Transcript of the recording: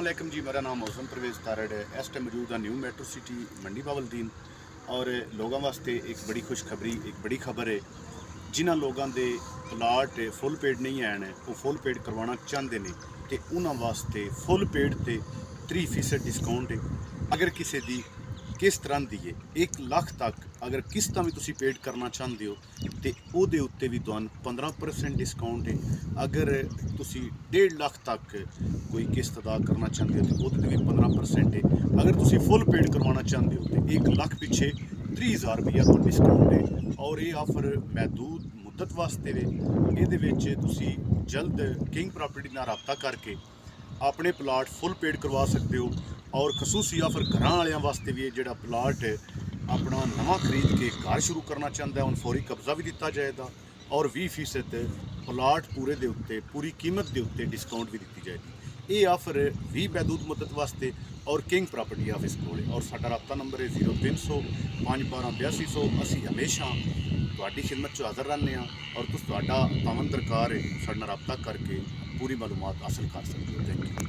अस्सलामुअलैकुम जी, मेरा नाम मौसम परवेज़ तारड़ है। इस टाइम मौजूद है न्यू मेट्रो सिटी मंडी बावलदीन और लोगों वास्ते एक बड़ी खुशखबरी, एक बड़ी खबर है। जिन्होंने लोगों के प्लाट फुल पेड नहीं हैं, वो फुल पेड करवाना चाहते हैं तो उन्होंने वास्ते फुल पेड से 3% डिस्काउंट है। अगर किसी की किस तरह की है 1 लाख तक अगर किस्त भी तुम पेड करना चाहते हो तो वो उत्ते भी तुहानू 15% डिस्काउंट है। अगर तुम 1.5 लाख तक कोई किस्त अदा करना चाहते हो तो वो भी 15% है। अगर तुम फुल पेड करवाना चाहते हो तो 1 लाख पिछे 30,000 रुपया तो डिस्काउंट है। और ये ऑफर महदूद मुद्दत वास्ते वे। ये जल्द किंग प्रॉपर्टी नाल राबता करके अपने प्लाट फुल पेड करवा सकते हो। और खसूसी ऑफर घर वाले वास्ते भी जो प्लाट अपना नवा खरीद के घर शुरू करना चाहता है उन्हें फौरी कब्जा भी दिता जाएगा और 20% प्लाट पूरे दे उत्ते पूरी कीमत के उत्ते डिस्काउंट भी दी जाएगी। ये ऑफर भी महदूद मुद्दत वास्ते और किंग प्रॉपर्टी ऑफिस को और साडा राबता नंबर है 0300 512 8200। असी हमेशा तुहाडी खिदमत च हाज़र रहने और तुहाडा तावन दरकार है साडे नाल राबता करके पूरी मालूमात हासिल कर सकते हो। Thank you.